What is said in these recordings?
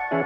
What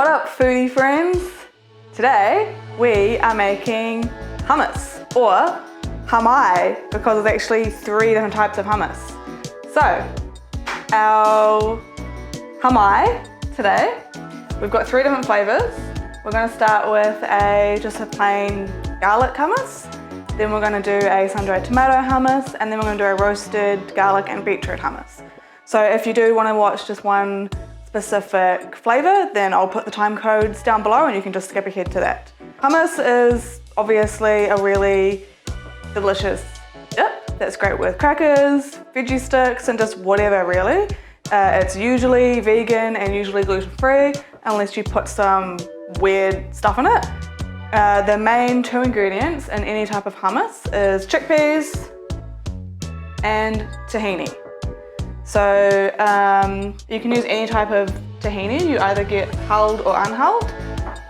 up, foodie friends? Today we are making hummus, or humai, because there's actually 3 different types of hummus. So our humai today, we've got 3 different flavours. We're going to start with just a plain garlic hummus, then we're going to do a sun-dried tomato hummus, and then we're going to do a roasted garlic and beetroot hummus. So if you do want to watch just one specific flavour, then I'll put the time codes down below and you can just skip ahead to that. Hummus is obviously a really delicious dip that's great with crackers, veggie sticks, and just whatever really. It's usually vegan and usually gluten-free unless you put some weird stuff in it. The main 2 ingredients in any type of hummus is chickpeas and tahini. So you can use any type of tahini. You either get hulled or unhulled,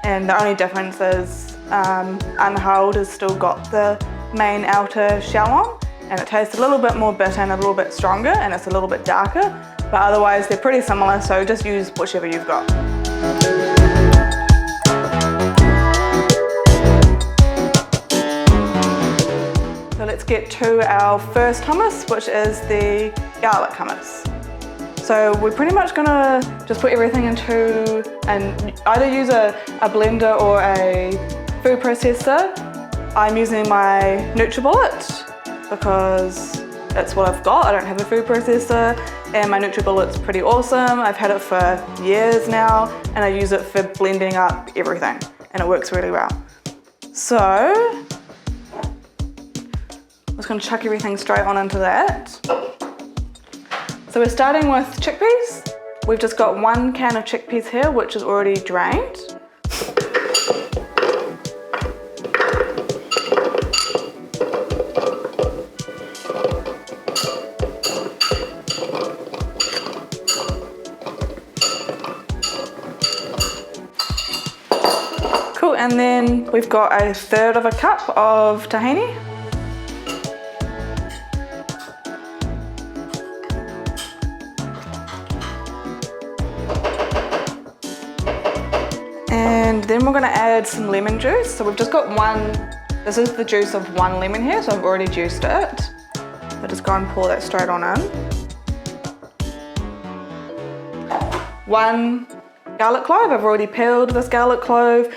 and the only difference is unhulled has still got the main outer shell on, and it tastes a little bit more bitter and a little bit stronger, and it's a little bit darker, but otherwise they're pretty similar, so just use whichever you've got. So let's get to our first hummus, which is the garlic hummus. So we're pretty much gonna just put everything into, and either use a blender or a food processor. I'm using my NutriBullet because it's what I've got. I don't have a food processor, and my NutriBullet's pretty awesome. I've had it for years now, and I use it for blending up everything, and it works really well. So I'm just going to chuck everything straight on into that. So we're starting with chickpeas. We've just got 1 can of chickpeas here, which is already drained. Cool, and then we've got 1/3 of a cup of tahini. And then we're going to add some lemon juice. So we've just got this is the juice of 1 lemon here, so I've already juiced it. So just go and pour that straight on in. 1 garlic clove, I've already peeled this garlic clove.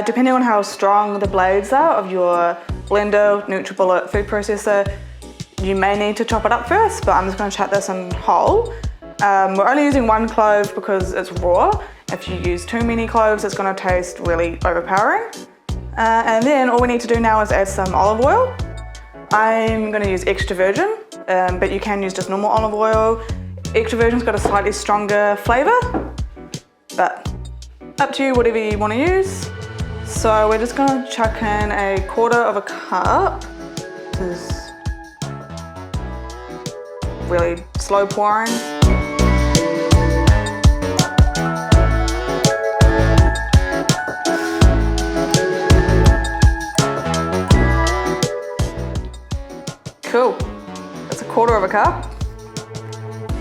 Depending on how strong the blades are of your blender, NutriBullet, food processor, you may need to chop it up first, but I'm just going to chop this in whole. We're only using 1 clove because it's raw. If you use too many cloves, it's going to taste really overpowering. And then all we need to do now is add some olive oil. I'm going to use extra virgin, but you can use just normal olive oil. Extra virgin's got a slightly stronger flavour, but up to you, whatever you want to use. So we're just going to chuck in 1/4 of a cup. This is really slow pouring. Cool, that's 1/4 of a cup.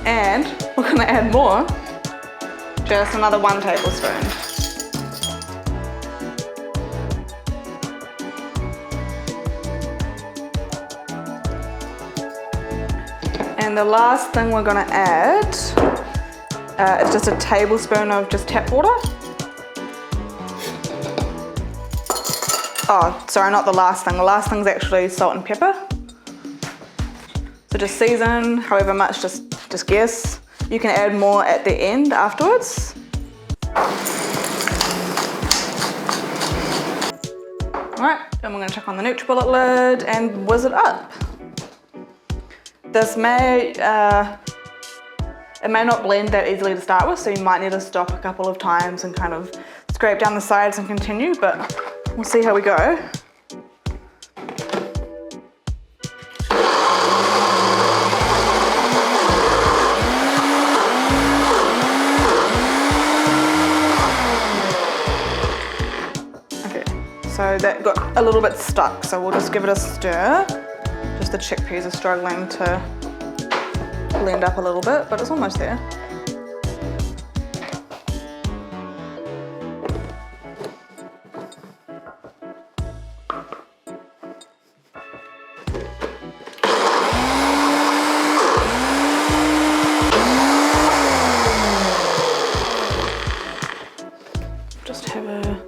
And we're going to add more, just another 1 tablespoon. And the last thing we're going to add is just a tablespoon of just tap water. Oh, sorry, not the last thing. The last thing's actually salt and pepper. So just season however much, just guess. You can add more at the end afterwards. Alright, then we're going to chuck on the NutriBullet lid and whiz it up. This it may not blend that easily to start with, so you might need to stop a couple of times and kind of scrape down the sides and continue, but we'll see how we go. a little bit stuck, so we'll just give it a stir. Just the chickpeas are struggling to blend up a little bit, but it's almost there. Just have a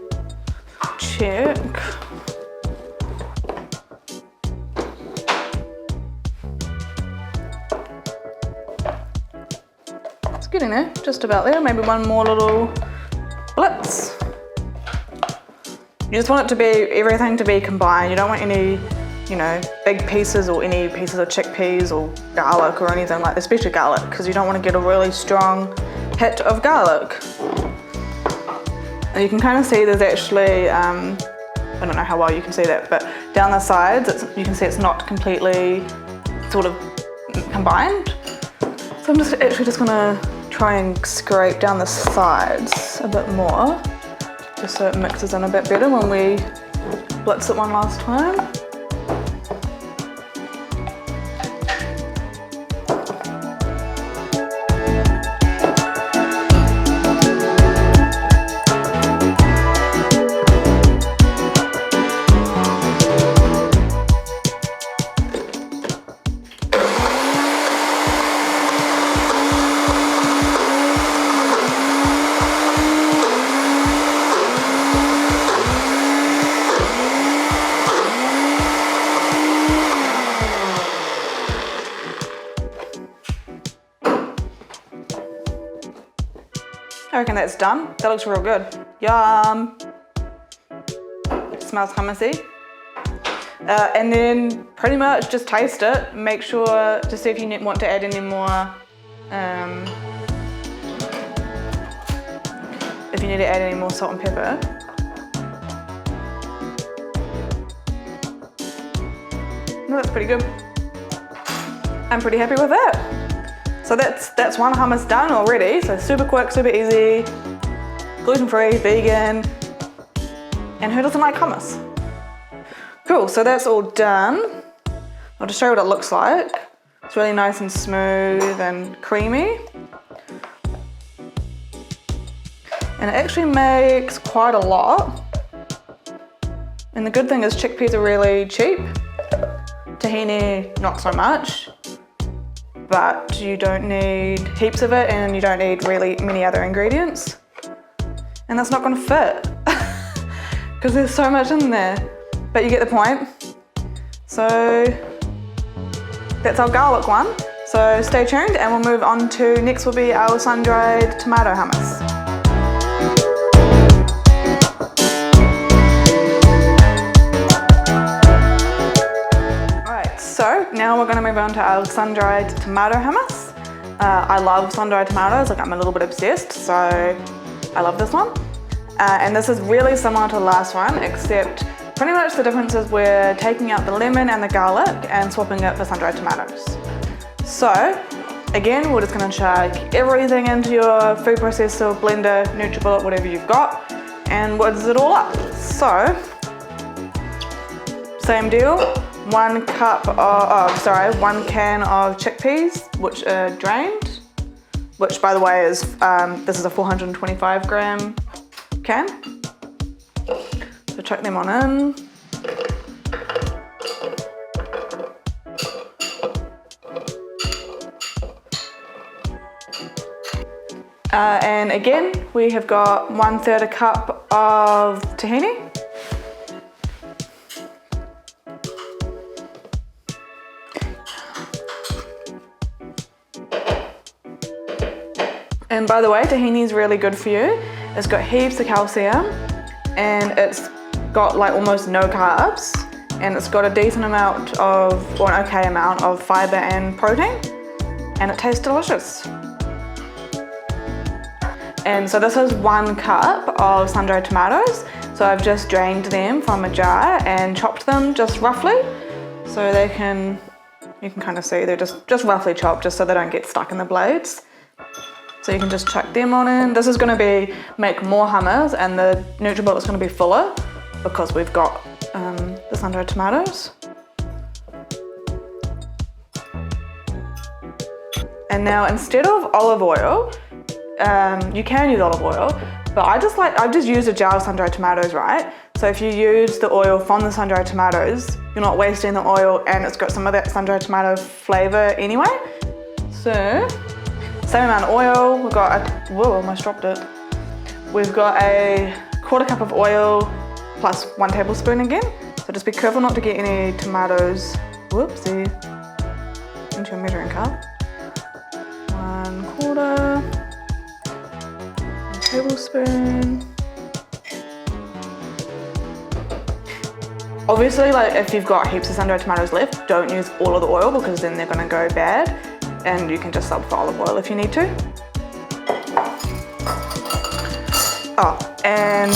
check. It's getting there, just about there. Maybe one more little blitz. You just want it to be, everything to be combined. You don't want any, you know, big pieces or any pieces of chickpeas or garlic or anything like that, especially garlic, because you don't want to get a really strong hit of garlic. And you can kind of see there's actually, I don't know how well you can see that, but down the sides, you can see it's not completely sort of combined. So I'm just actually just gonna try and scrape down the sides a bit more, just so it mixes in a bit better when we blitzed it one last time. I reckon that's done. That looks real good. Yum. It smells hummusy. And then pretty much just taste it. Make sure to see if you want to add any more, if you need to add any more salt and pepper. No, that's pretty good. I'm pretty happy with that. So that's one hummus done already. So super quick, super easy, gluten-free, vegan, and who doesn't like hummus? Cool, so that's all done. I'll just show you what it looks like. It's really nice and smooth and creamy. And it actually makes quite a lot. And the good thing is chickpeas are really cheap. Tahini, not so much. But you don't need heaps of it and you don't need really many other ingredients. And that's not gonna fit because there's so much in there, but you get the point. So that's our garlic one. So stay tuned and we'll move on to, next will be our sun-dried tomato hummus. So now we're going to move on to our sun-dried tomato hummus. I love sun-dried tomatoes, like I'm a little bit obsessed, so I love this one. And this is really similar to the last one, except pretty much the difference is we're taking out the lemon and the garlic and swapping it for sun-dried tomatoes. So again, we're just going to chuck everything into your food processor, blender, NutriBullet, whatever you've got, and whiz it all up. So same deal. 1 can of chickpeas, which are drained, which by the way is, this is a 425 gram can. So chuck them on in. And again, we have got 1/3 a cup of tahini. And by the way, tahini is really good for you. It's got heaps of calcium and it's got like almost no carbs, and it's got a decent amount of, or an okay amount of fiber and protein, and it tastes delicious. And so this is 1 cup of sun-dried tomatoes. So I've just drained them from a jar and chopped them just roughly. So they can, you can kind of see they're just roughly chopped, just so they don't get stuck in the blades. So you can just chuck them on in. This is going to make more hummus, and the NutriBullet is going to be fuller because we've got the sun-dried tomatoes. And now instead of olive oil, you can use olive oil, but I've just used a jar of sun-dried tomatoes, right? So if you use the oil from the sun-dried tomatoes, you're not wasting the oil and it's got some of that sun-dried tomato flavour anyway. So, same amount of oil, we've got whoa, I almost dropped it. We've got a 1/4 cup of oil plus 1 tablespoon again. So just be careful not to get any tomatoes, whoopsie, into your measuring cup. 1/4 tablespoon. Obviously, like if you've got heaps of sun-dried tomatoes left, don't use all of the oil because then they're gonna go bad, and you can just sub for olive oil if you need to. Oh, and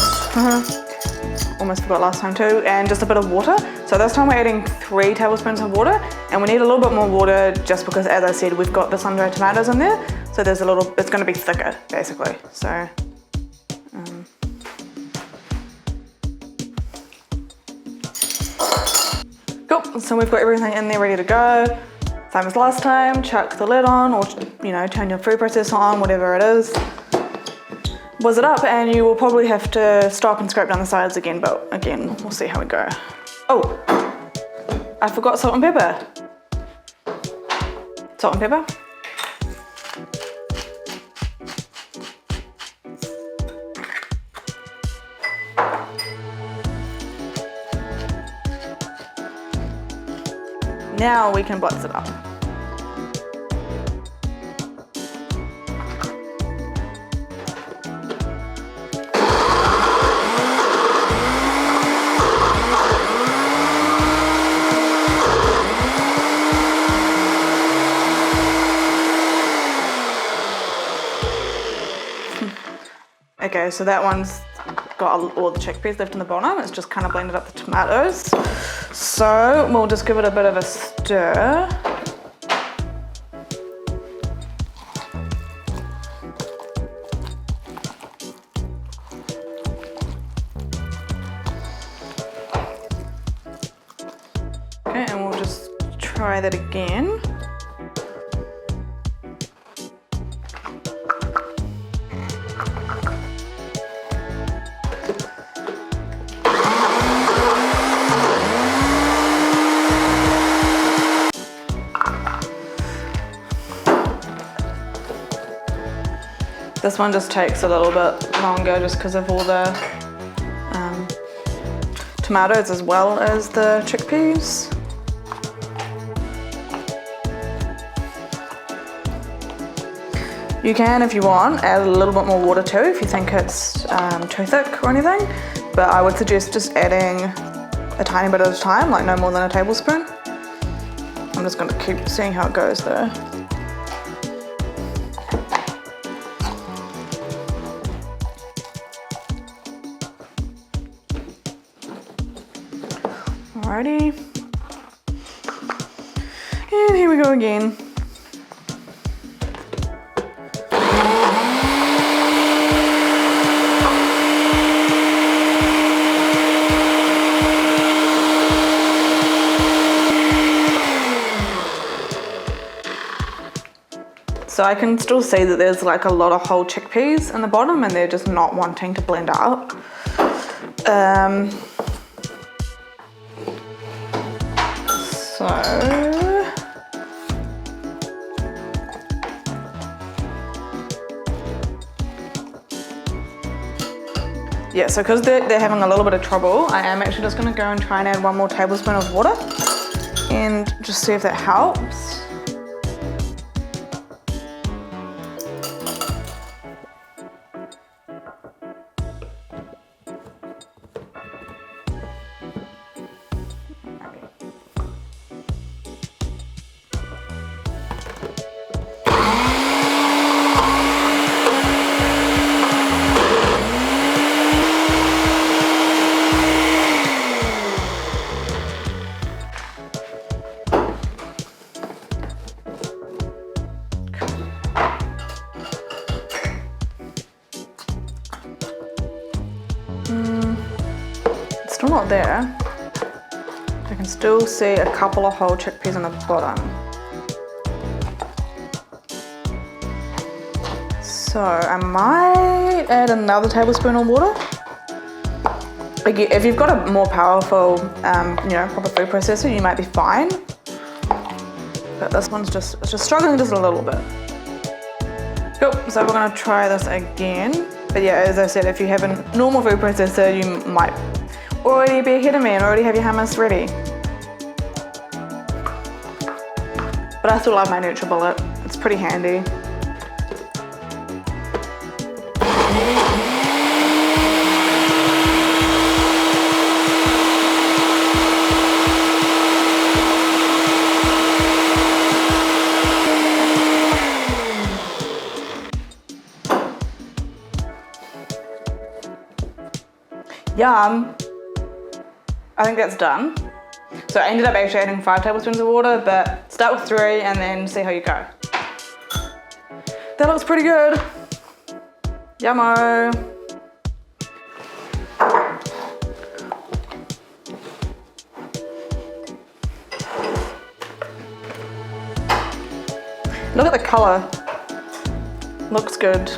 almost forgot last time too, and just a bit of water. So this time we're adding 3 tablespoons of water, and we need a little bit more water just because, as I said, we've got the sun-dried tomatoes in there, so there's a little, it's gonna be thicker basically. So, cool, so we've got everything in there ready to go. Same as last time, chuck the lid on, or turn your food processor on, whatever it is. Buzz it up, and you will probably have to stop and scrape down the sides again, but again, we'll see how we go. Oh, I forgot salt and pepper. Salt and pepper. Now we can buzz it up. Okay, so that one's got all the chickpeas left in the bottom. It's just kind of blended up the tomatoes. So we'll just give it a bit of a stir. Okay, and we'll just try that again. This one just takes a little bit longer just because of all the tomatoes as well as the chickpeas. You can, if you want, add a little bit more water too if you think it's too thick or anything, but I would suggest just adding a tiny bit at a time, like no more than a tablespoon. I'm just going to keep seeing how it goes though. Alrighty, and here we go again. So I can still see that there's like a lot of whole chickpeas in the bottom and they're just not wanting to blend up. Yeah, so because they're having a little bit of trouble, I am actually just going to go and try and add 1 more tablespoon of water and just see if that helps. Still not there. still see a couple of whole chickpeas on the bottom. So I might add another tablespoon of water. Again, if you've got a more powerful, proper food processor, you might be fine. But this one's just struggling just a little bit. Cool, so we're gonna try this again. But yeah, as I said, if you have a normal food processor, you might already be ahead of me and already have your hummus ready. But I still love my NutriBullet. It's pretty handy. Yum! I think that's done. So I ended up actually adding 5 tablespoons of water, but start with 3 and then see how you go. That looks pretty good. Yummo! Look at the colour. Looks good.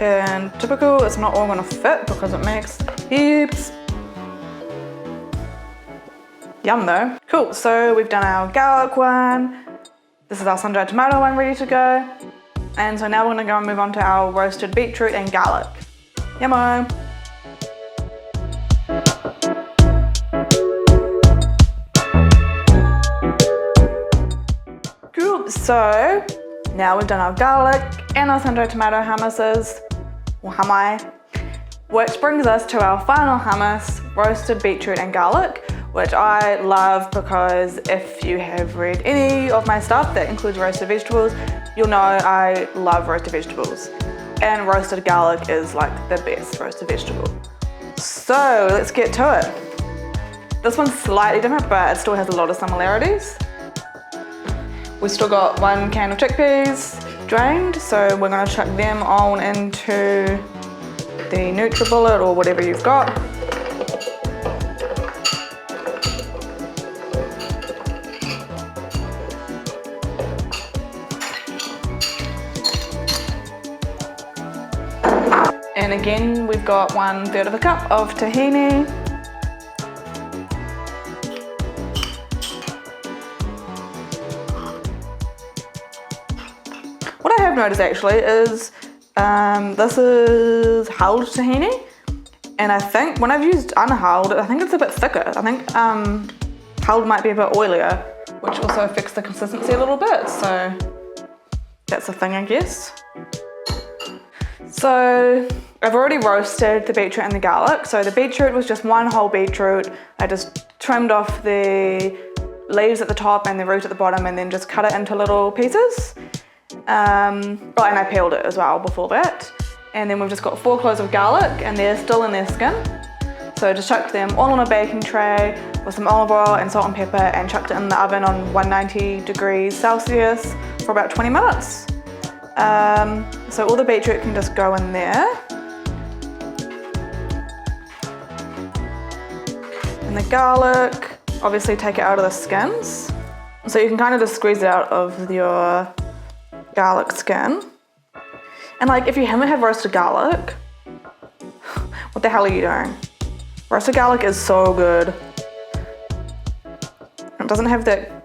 And typical, it's not all gonna fit because it makes heaps. Yum though. Cool, so we've done our garlic one. This is our sun-dried tomato one ready to go. And so now we're gonna go and move on to our roasted beetroot and garlic. Yummo. Cool, so now we've done our garlic and our sun-dried tomato hummuses, or hummi, which brings us to our final hummus, roasted beetroot and garlic, which I love because if you have read any of my stuff that includes roasted vegetables, you'll know I love roasted vegetables. And roasted garlic is like the best roasted vegetable. So let's get to it. This one's slightly different, but it still has a lot of similarities. We've still got 1 can of chickpeas drained, so we're gonna chuck them on into the NutriBullet or whatever you've got. And again, we've got 1/3 of a cup of tahini. What I have noticed actually is this is hulled tahini, and I think when I've used unhulled, I think it's a bit thicker. I think hulled might be a bit oilier, which also affects the consistency a little bit, so that's a thing I guess. So I've already roasted the beetroot and the garlic. So the beetroot was just 1 whole beetroot. I just trimmed off the leaves at the top and the root at the bottom and then just cut it into little pieces. And I peeled it as well before that. And then we've just got 4 cloves of garlic and they're still in their skin. So just chucked them all on a baking tray with some olive oil and salt and pepper and chucked it in the oven on 190 degrees Celsius for about 20 minutes. So all the beetroot can just go in there. And the garlic, obviously take it out of the skins. So you can kind of just squeeze it out of your garlic skin. And like if you haven't had roasted garlic, what the hell are you doing? Roasted garlic is so good. It doesn't have that,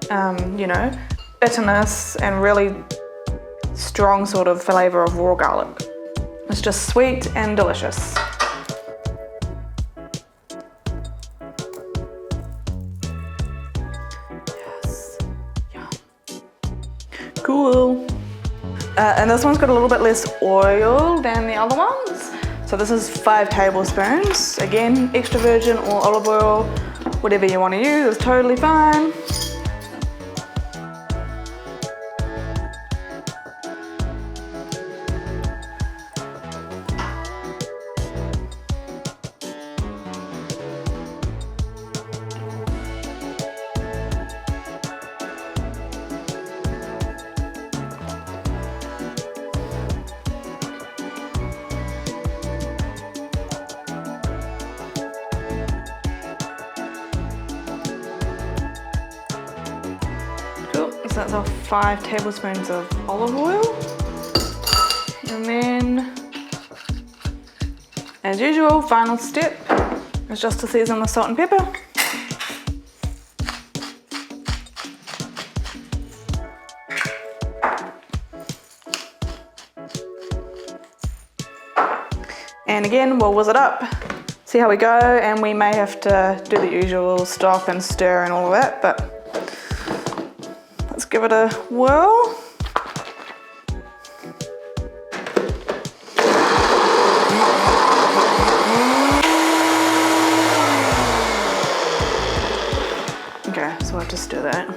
bitterness and really strong sort of flavour of raw garlic. It's just sweet and delicious. Yes, yum. Cool. And this one's got a little bit less oil than the other ones. So this is 5 tablespoons. Again, extra virgin or olive oil, whatever you want to use is totally fine. so that's our 5 tablespoons of olive oil. And then, as usual, final step is just to season with salt and pepper. And again, we'll whiz it up, see how we go, and we may have to do the usual stop and stir and all of that, but let's give it a whirl. Okay, so I'll just do that.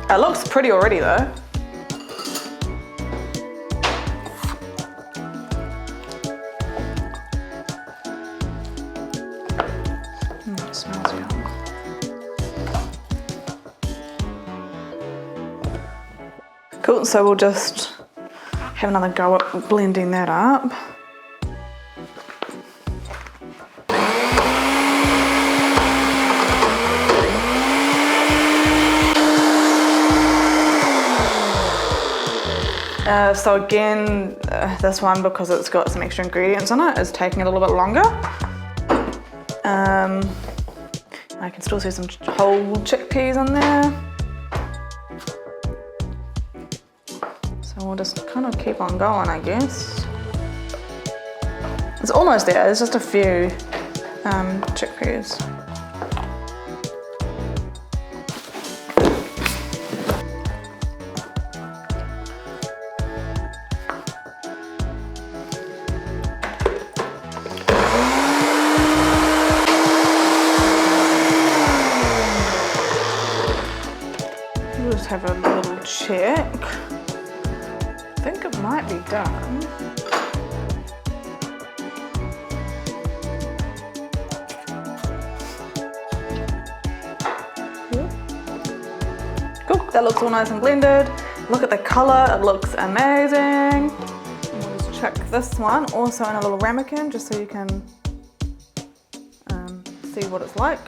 It looks pretty already though. It smells yum. Cool, so we'll just have another go at blending that up. So again, this one, because it's got some extra ingredients in it, is taking a little bit longer. I can still see some whole chickpeas in there. So we'll just kind of keep on going, I guess. It's almost there, there's just a few chickpeas. Just have a little check. I think it might be done. Yeah. Cool, that looks all nice and blended. Look at the color, it looks amazing. We'll just chuck this one also in a little ramekin just so you can see what it's like.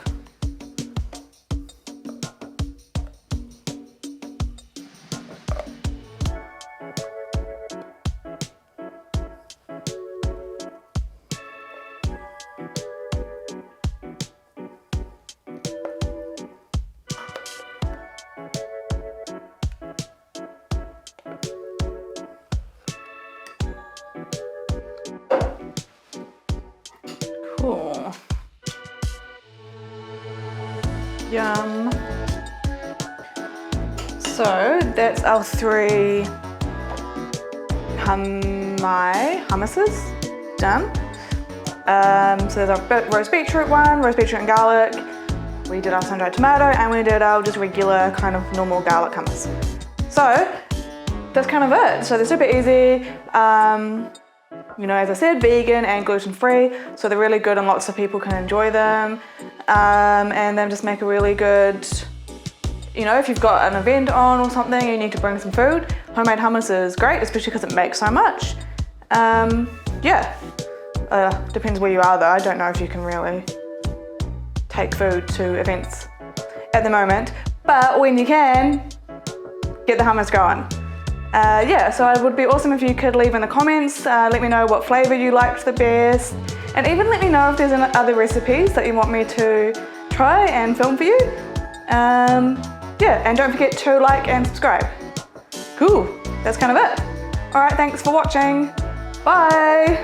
Cool. Yum. So that's our 3 hummuses done. So there's our roast beetroot one, roast beetroot and garlic. We did our sun-dried tomato, and we did our just regular kind of normal garlic hummus. So that's kind of it. So they're super easy. You know, as I said, vegan and gluten-free, so they're really good and lots of people can enjoy them. And then just make a really good, you know, if you've got an event on or something and you need to bring some food, homemade hummus is great, especially because it makes so much. Yeah, depends where you are though. I don't know if you can really take food to events at the moment, but when you can, get the hummus going. Yeah, so it would be awesome if you could leave in the comments, let me know what flavour you liked the best, and even let me know if there's any other recipes that you want me to try and film for you. Yeah, and don't forget to like and subscribe. Cool, that's kind of it. Alright, thanks for watching. Bye!